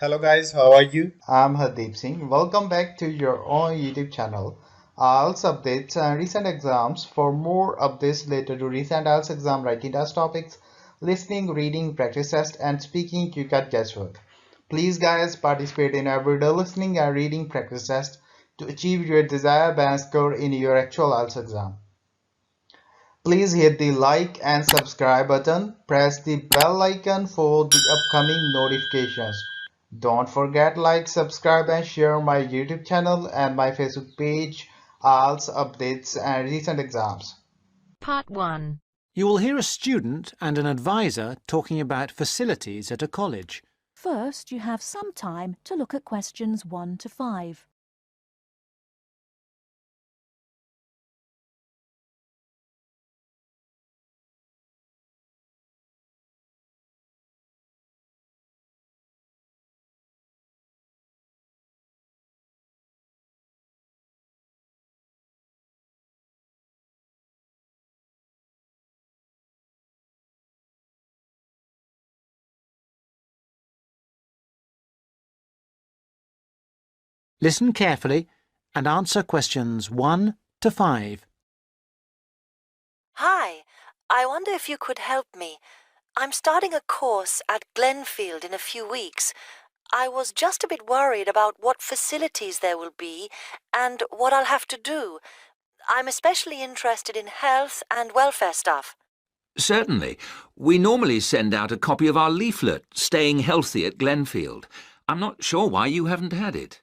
Hello guys, how are you? I'm Hardeep Singh. Welcome back to your own YouTube channel. IELTS updates and recent exams. For more updates related to recent IELTS exam writing test topics, listening, reading, practice test, and speaking, you got guesswork. Please, guys, participate in everyday listening and reading practice test to achieve your desired band score in your actual IELTS exam. Please hit the like and subscribe button. Press the bell icon for the upcoming notifications. Don't forget like, subscribe and share my YouTube channel and my Facebook page, IELTS updates and recent exams. Part 1. You will hear a student and an advisor talking about facilities at a college. First, you have some time to look at questions 1 to 5. Listen carefully and answer questions 1 to 5. Hi, I wonder if you could help me. I'm starting a course at Glenfield in a few weeks. I was just a bit worried about what facilities there will be and what I'll have to do. I'm especially interested in health and welfare stuff. Certainly. We normally send out a copy of our leaflet, Staying Healthy at Glenfield. I'm not sure why you haven't had it.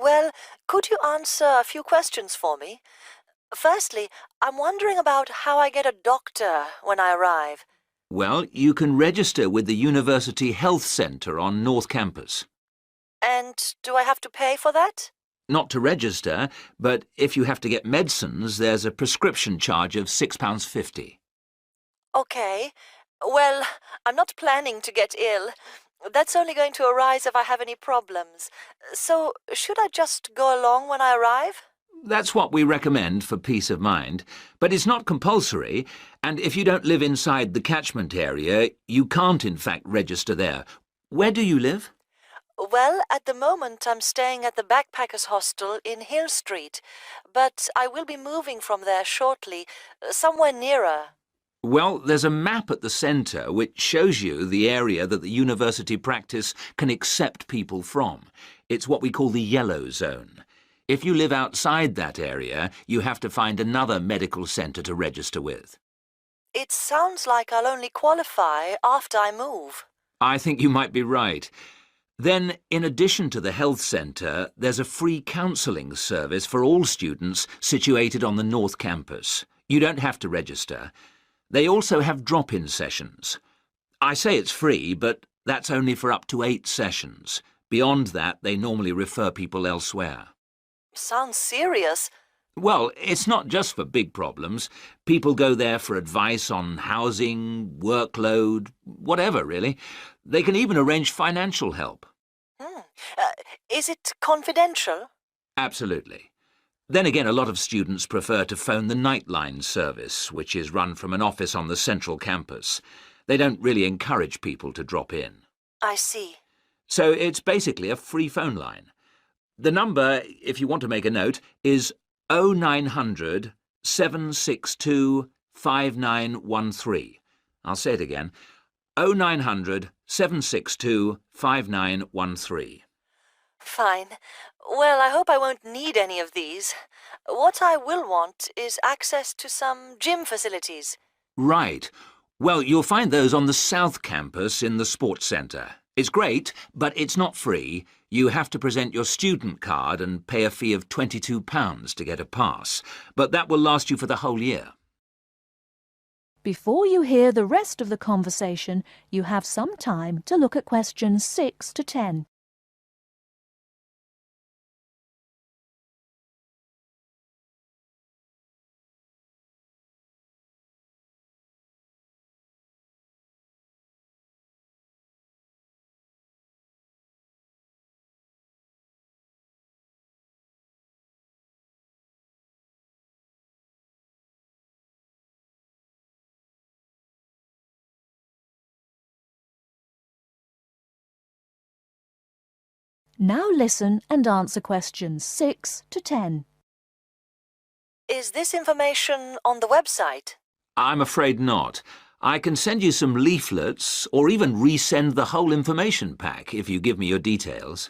Well, could you answer a few questions for me? Firstly, I'm wondering about how I get a doctor when I arrive. Well, you can register with the University Health Centre on North Campus. And do I have to pay for that? Not to register, but if you have to get medicines, there's a prescription charge of £6.50. Okay. Well, I'm not planning to get ill. That's only going to arise if I have any problems. So, should I just go along when I arrive? That's what we recommend for peace of mind, but it's not compulsory, and if you don't live inside the catchment area, you can't in fact register there. Where do you live? Well, at the moment I'm staying at the Backpackers Hostel in Hill Street, but I will be moving from there shortly, somewhere nearer. Well, there's a map at the centre which shows you the area that the university practice can accept people from. It's what we call the yellow zone. If you live outside that area, you have to find another medical centre to register with. It sounds like I'll only qualify after I move. I think you might be right. Then, in addition to the health centre, there's a free counselling service for all students situated on the North Campus. You don't have to register. They also have drop-in sessions. I say it's free, but that's only for up to 8 sessions. Beyond that, they normally refer people elsewhere. Sounds serious. Well, it's not just for big problems. People go there for advice on housing, workload, whatever, really. They can even arrange financial help. Is it confidential? Absolutely. Then again, a lot of students prefer to phone the Nightline service, which is run from an office on the central campus. They don't really encourage people to drop in. I see. So it's basically a free phone line. The number, if you want to make a note, is 0900 762 5913. I'll say it again. 0900 762 5913. Fine. Well, I hope I won't need any of these. What I will want is access to some gym facilities. Right. Well, you'll find those on the South Campus in the Sports Centre. It's great, but it's not free. You have to present your student card and pay a fee of £22 to get a pass. But that will last you for the whole year. Before you hear the rest of the conversation, you have some time to look at questions 6 to 10. Now listen and answer questions 6 to 10. Is this information on the website? I'm afraid not. I can send you some leaflets or even resend the whole information pack if you give me your details.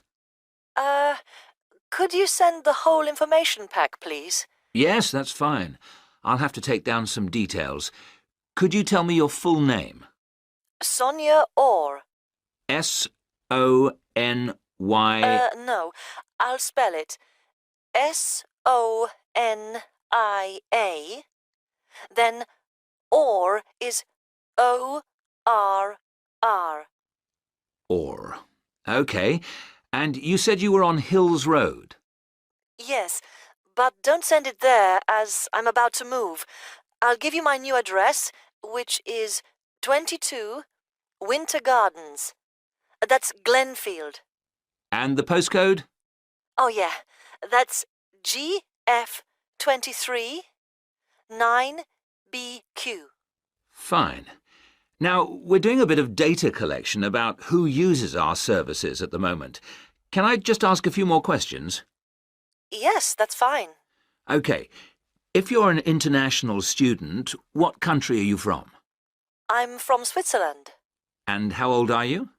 Could you send the whole information pack, please? Yes, that's fine. I'll have to take down some details. Could you tell me your full name? Sonia Orr. S-O-N-Y... No, I'll spell it. S-O-N-I-A. Then Orr is O-R-R. Orr. OK. And you said you were on Hills Road? Yes, but don't send it there as I'm about to move. I'll give you my new address, which is 22 Winter Gardens. That's Glenfield. And the postcode? Oh, yeah. That's GF23 9BQ. Fine. Now, we're doing a bit of data collection about who uses our services at the moment. Can I just ask a few more questions? Yes, that's fine. OK. If you're an international student, what country are you from? I'm from Switzerland. And how old are you?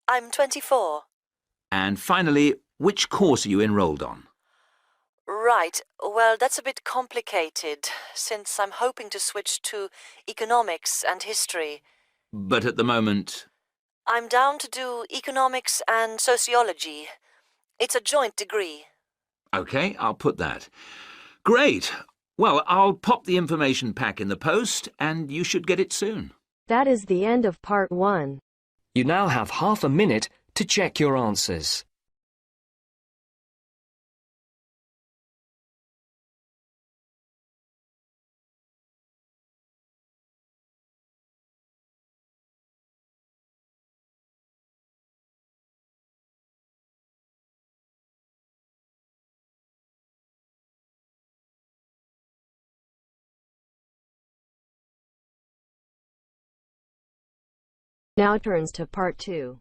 I'm 24. And finally, which course are you enrolled on? Right. Well, that's a bit complicated, since I'm hoping to switch to economics and history. But at the moment... I'm down to do economics and sociology. It's a joint degree. OK, I'll put that. Great. Well, I'll pop the information pack in the post, and you should get it soon. That is the end of part 1. You now have half a minute to check your answers. Now turns to part 2.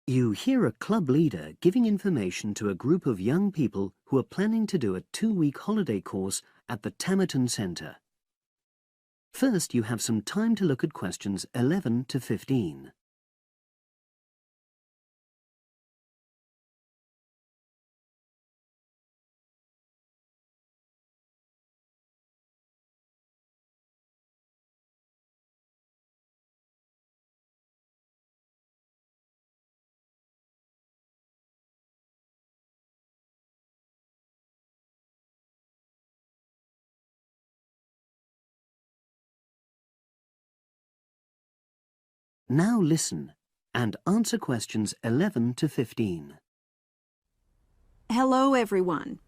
You hear a club leader giving information to a group of young people who are planning to do a 2-week holiday course at the Tamerton Centre. First, you have some time to look at questions 11 to 15. Now listen and answer questions 11 to 15. Hello, everyone.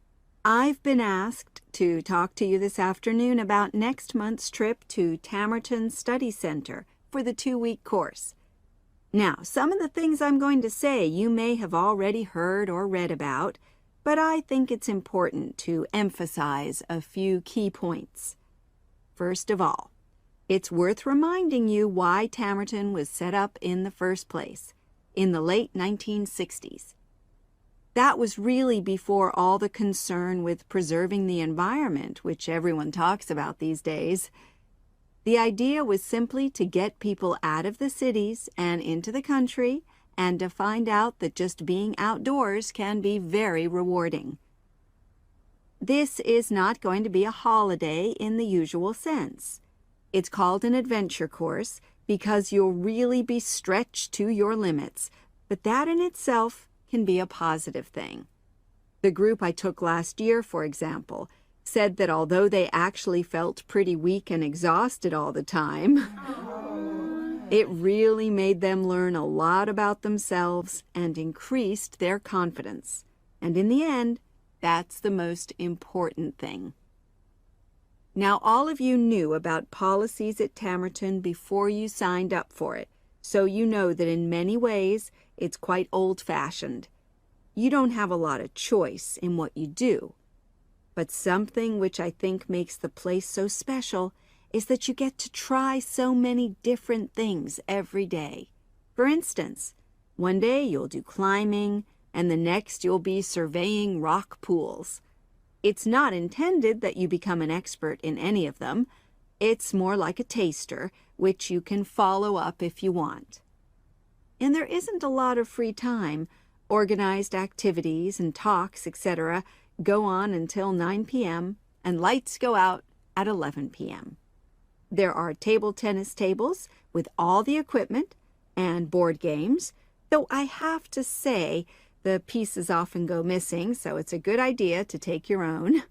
I've been asked to talk to you this afternoon about next month's trip to Tamerton Study Center for the 2-week course. Now, some of the things I'm going to say you may have already heard or read about, but I think it's important to emphasize a few key points. First of all, it's worth reminding you why Tamerton was set up in the first place, in the late 1960s. That was really before all the concern with preserving the environment, which everyone talks about these days. The idea was simply to get people out of the cities and into the country and to find out that just being outdoors can be very rewarding. This is not going to be a holiday in the usual sense. It's called an adventure course because you'll really be stretched to your limits, but that in itself can be a positive thing. The group I took last year, for example, said that although they actually felt pretty weak and exhausted all the time, it really made them learn a lot about themselves and increased their confidence. And in the end, that's the most important thing. Now, all of you knew about policies at Tamerton before you signed up for it, so you know that in many ways it's quite old-fashioned. You don't have a lot of choice in what you do. But something which I think makes the place so special is that you get to try so many different things every day. For instance, one day you'll do climbing, and the next you'll be surveying rock pools. It's not intended that you become an expert in any of them. It's more like a taster, which you can follow up if you want. And there isn't a lot of free time. Organized activities and talks, etc., go on until 9 p.m., and lights go out at 11 p.m. There are table tennis tables with all the equipment and board games, though I have to say the pieces often go missing, so it's a good idea to take your own.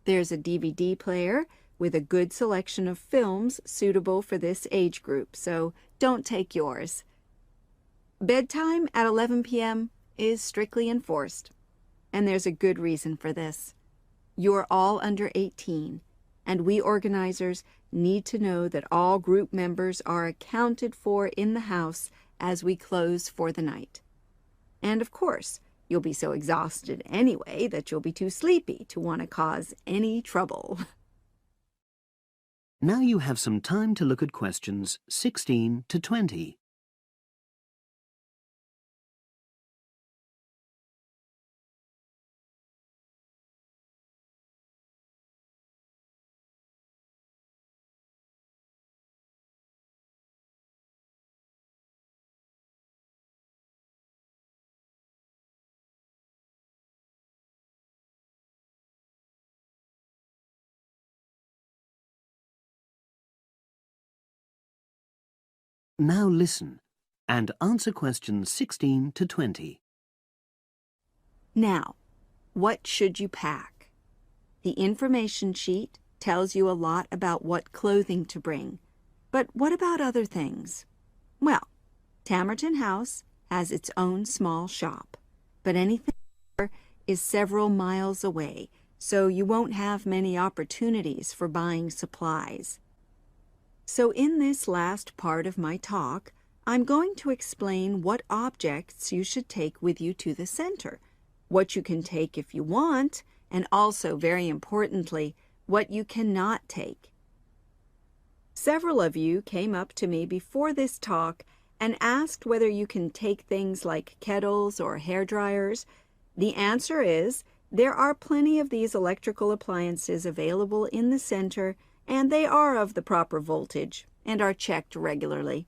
There's a DVD player with a good selection of films suitable for this age group, so don't take yours. Bedtime at 11 p.m. is strictly enforced, and there's a good reason for this. You're all under 18, and we organizers need to know that all group members are accounted for in the house as we close for the night. And of course, you'll be so exhausted anyway that you'll be too sleepy to want to cause any trouble. Now you have some time to look at questions 16 to 20. Now listen and answer questions 16 to 20. Now, what should you pack? The information sheet tells you a lot about what clothing to bring. But what about other things? Well, Tamerton House has its own small shop, but anything there is several miles away, so you won't have many opportunities for buying supplies. So in this last part of my talk, I'm going to explain what objects you should take with you to the center, what you can take if you want, and also, very importantly, what you cannot take. Several of you came up to me before this talk and asked whether you can take things like kettles or hair dryers. The answer is there are plenty of these electrical appliances available in the center, and they are of the proper voltage and are checked regularly.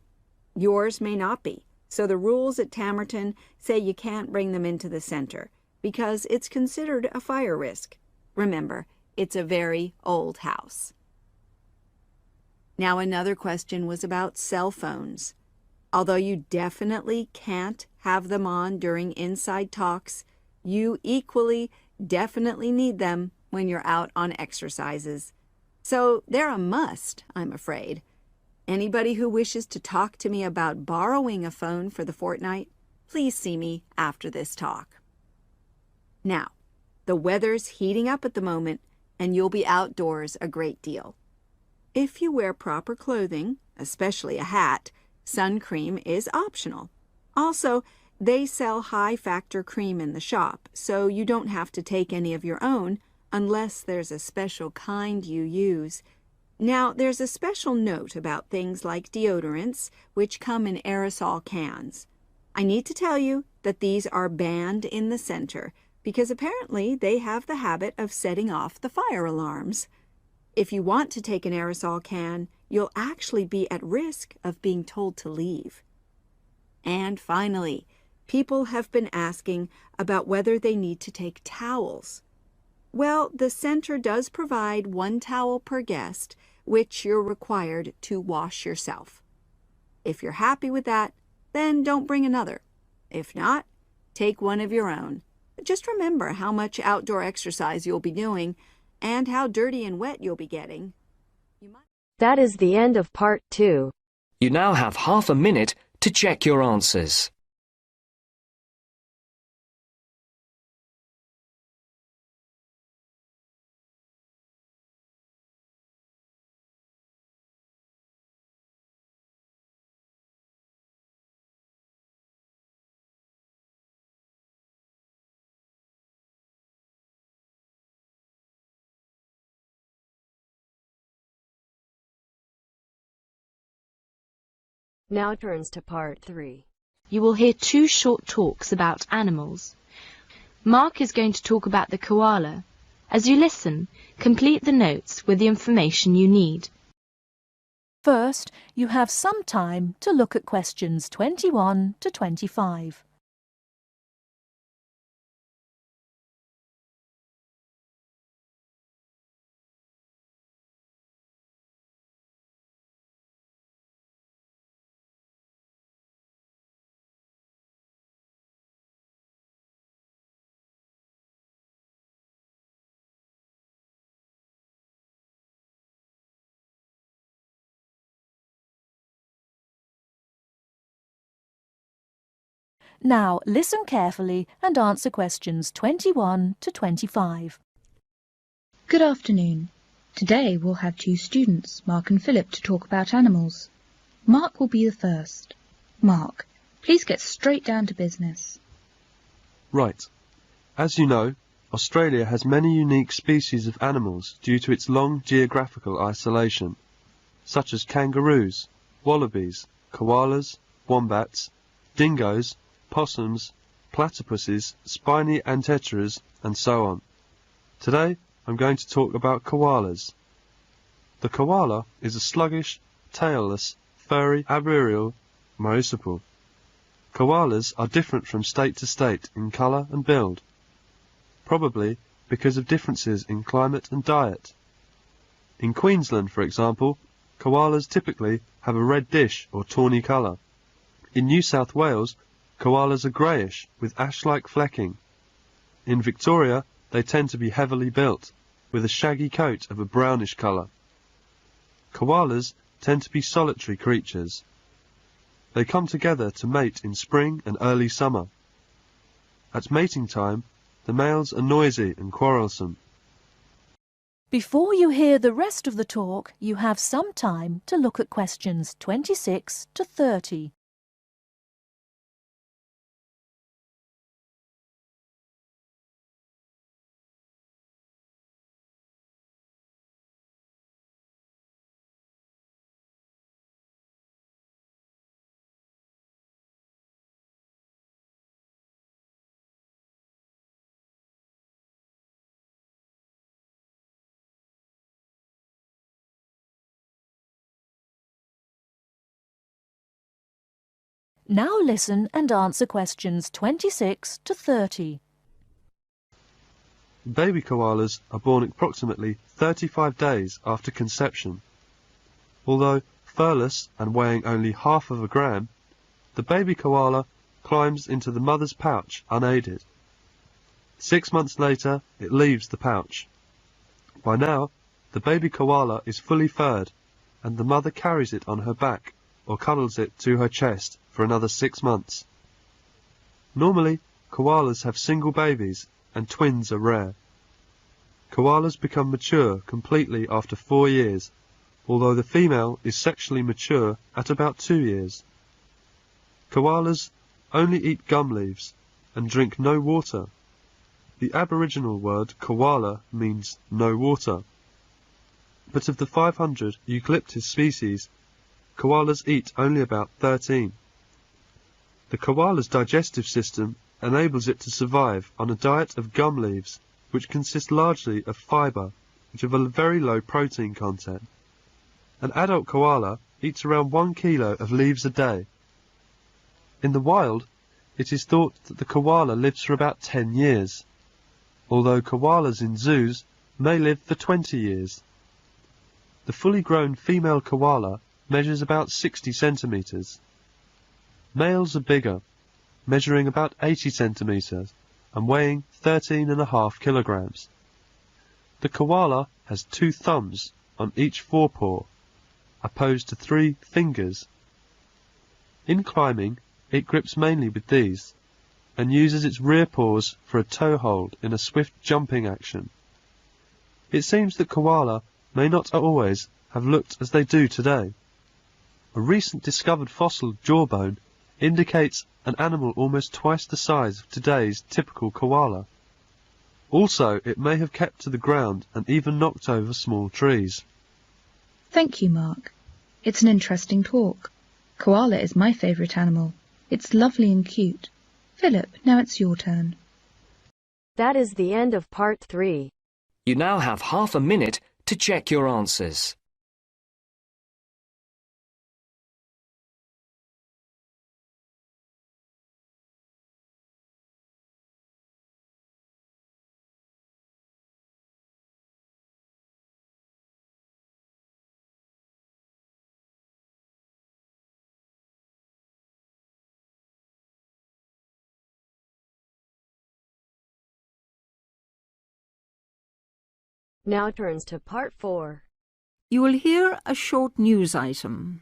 Yours may not be, so the rules at Tamerton say you can't bring them into the center because it's considered a fire risk. Remember, it's a very old house. Now, another question was about cell phones. Although you definitely can't have them on during inside talks, you equally definitely need them when you're out on exercises. So they're a must, I'm afraid. Anybody who wishes to talk to me about borrowing a phone for the fortnight, please see me after this talk. Now, the weather's heating up at the moment, and you'll be outdoors a great deal. If you wear proper clothing, especially a hat, sun cream is optional. Also, they sell high-factor cream in the shop, so you don't have to take any of your own unless there's a special kind you use. Now, there's a special note about things like deodorants, which come in aerosol cans. I need to tell you that these are banned in the center because apparently they have the habit of setting off the fire alarms. If you want to take an aerosol can, you'll actually be at risk of being told to leave. And finally, people have been asking about whether they need to take towels. Well, the center does provide 1 towel per guest, which you're required to wash yourself. If you're happy with that, then don't bring another. If not, take one of your own. Just remember how much outdoor exercise you'll be doing and how dirty and wet you'll be getting. That is the end of part 2. You now have half a minute to check your answers. Now turns to part 3. You will hear 2 short talks about animals. Mark is going to talk about the koala. As you listen, complete the notes with the information you need. First, you have some time to look at questions 21 to 25. Now listen carefully and answer questions 21 to 25. Good afternoon. Today we'll have two students, Mark and Philip, to talk about animals. Mark will be the first. Mark, please get straight down to business. Right. As you know, Australia has many unique species of animals due to its long geographical isolation, such as kangaroos, wallabies, koalas, wombats, dingoes, possums, platypuses, spiny anteteras, and so on. Today I'm going to talk about koalas. The koala is a sluggish, tailless, furry, arboreal marsupial. Koalas are different from state to state in colour and build, probably because of differences in climate and diet. In Queensland, for example, koalas typically have a red dish or tawny colour. In New South Wales, koalas are greyish with ash-like flecking. In Victoria, they tend to be heavily built, with a shaggy coat of a brownish colour. Koalas tend to be solitary creatures. They come together to mate in spring and early summer. At mating time, the males are noisy and quarrelsome. Before you hear the rest of the talk, you have some time to look at questions 26 to 30. Now listen and answer questions 26 to 30. Baby koalas are born approximately 35 days after conception. Although furless and weighing only half of a gram, the baby koala climbs into the mother's pouch unaided. 6 months later, it leaves the pouch. By now, the baby koala is fully furred, and the mother carries it on her back or cuddles it to her chest for another 6 months. Normally, koalas have single babies, and twins are rare. Koalas become mature completely after 4 years, although the female is sexually mature at about 2 years. Koalas only eat gum leaves and drink no water. The Aboriginal word koala means no water. But of the 500 eucalyptus species, koalas eat only about 13. The koala's digestive system enables it to survive on a diet of gum leaves, which consist largely of fibre, which have a very low protein content. An adult koala eats around 1 kilo of leaves a day. In the wild, it is thought that the koala lives for about 10 years, although koalas in zoos may live for 20 years. The fully grown female koala measures about 60 centimetres. Males are bigger, measuring about 80 centimetres and weighing 13.5 kilograms. The koala has 2 thumbs on each forepaw, opposed to 3 fingers. In climbing, it grips mainly with these, and uses its rear paws for a toe hold in a swift jumping action. It seems that koala may not always have looked as they do today. A recent discovered fossil jawbone indicates an animal almost twice the size of today's typical koala. Also, it may have kept to the ground and even knocked over small trees. Thank you, Mark. It's an interesting talk. Koala is my favourite animal. It's lovely and cute. Philip, now it's your turn. That is the end of part 3. You now have half a minute to check your answers. Now turns to part 4. You will hear a short news item.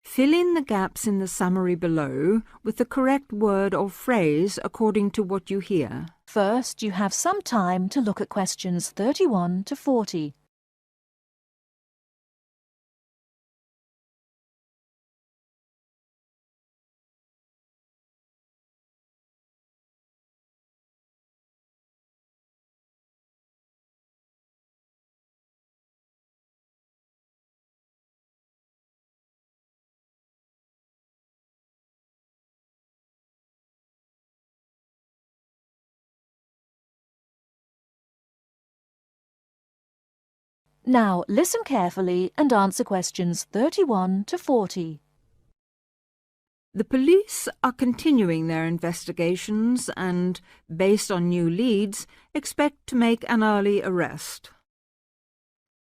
Fill in the gaps in the summary below with the correct word or phrase according to what you hear. First, you have some time to look at questions 31 to 40. Now, listen carefully and answer questions 31 to 40. The police are continuing their investigations and, based on new leads, expect to make an early arrest.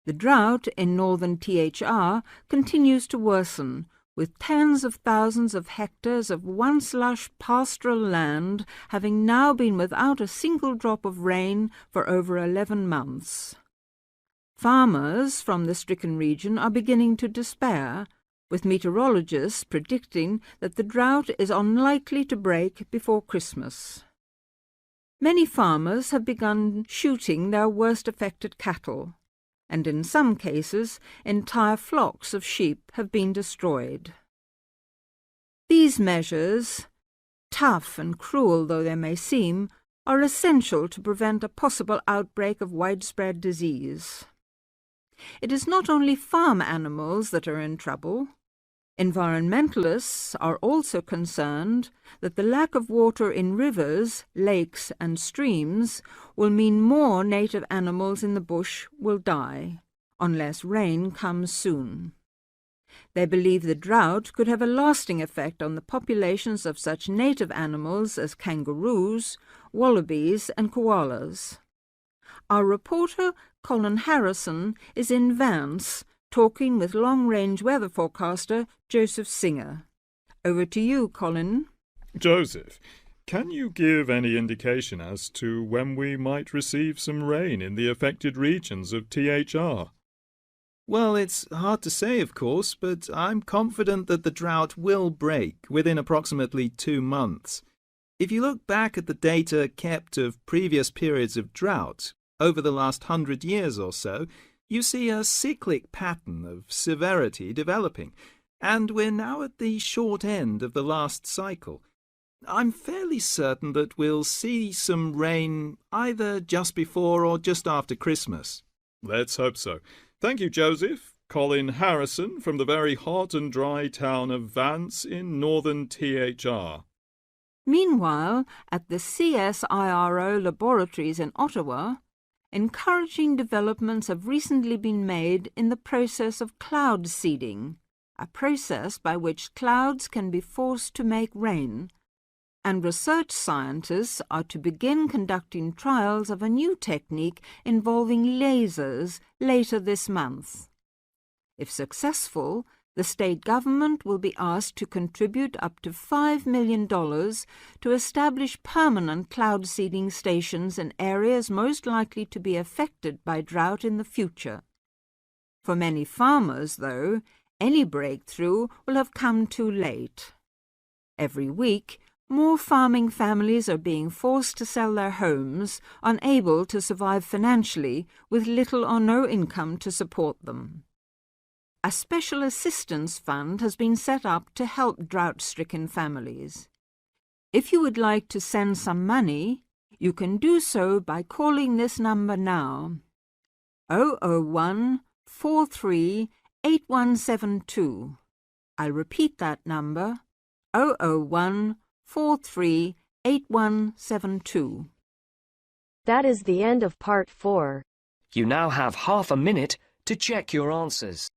The drought in northern THR continues to worsen, with tens of thousands of hectares of once lush pastoral land having now been without a single drop of rain for over 11 months. Farmers from the stricken region are beginning to despair, with meteorologists predicting that the drought is unlikely to break before Christmas. Many farmers have begun shooting their worst affected cattle, and in some cases entire flocks of sheep have been destroyed. These measures, tough and cruel though they may seem, are essential to prevent a possible outbreak of widespread disease. It is not only farm animals that are in trouble. Environmentalists are also concerned that the lack of water in rivers, lakes and streams will mean more native animals in the bush will die, unless rain comes soon. They believe the drought could have a lasting effect on the populations of such native animals as kangaroos, wallabies and koalas. Our reporter, Colin Harrison, is in Vance, talking with long-range weather forecaster Joseph Singer. Over to you, Colin. Joseph, can you give any indication as to when we might receive some rain in the affected regions of THR? Well, it's hard to say, of course, but I'm confident that the drought will break within approximately 2 months. If you look back at the data kept of previous periods of drought, over the last 100 years or so, you see a cyclic pattern of severity developing, and we're now at the short end of the last cycle. I'm fairly certain that we'll see some rain either just before or just after Christmas. Let's hope so. Thank you, Joseph. Colin Harrison from the very hot and dry town of Vance in northern THR. Meanwhile, at the CSIRO laboratories in Ottawa, encouraging developments have recently been made in the process of cloud seeding, a process by which clouds can be forced to make rain, and research scientists are to begin conducting trials of a new technique involving lasers later this month. If successful, the state government will be asked to contribute up to $5 million to establish permanent cloud seeding stations in areas most likely to be affected by drought in the future. For many farmers, though, any breakthrough will have come too late. Every week, more farming families are being forced to sell their homes, unable to survive financially, with little or no income to support them. A special assistance fund has been set up to help drought-stricken families. If you would like to send some money, you can do so by calling this number now, 001 43 8172. I'll repeat that number, 001 43 8172. That is the end of part 4. You now have half a minute to check your answers.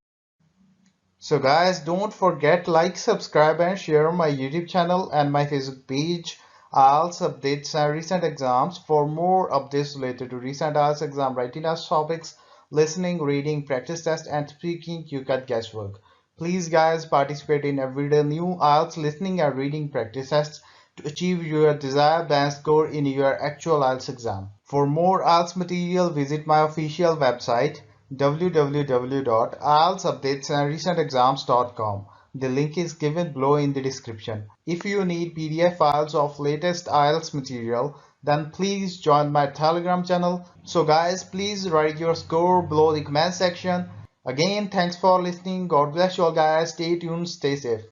So guys, don't forget like, subscribe and share my YouTube channel and my Facebook page, IELTS updates and recent exams. For more updates related to recent IELTS exam writing test topics, listening, reading, practice test and speaking, you got guesswork. Please guys, participate in everyday new IELTS listening and reading practice tests to achieve your desired band score in your actual IELTS exam. For more IELTS material, visit my official website www.ieltsupdatesandrecentexams.com. The link is given below in the description. If you need PDF files of latest IELTS material, then please join my Telegram channel. So guys, please write your score below the comment section. Again, thanks for listening. God bless you all guys. Stay tuned, stay safe.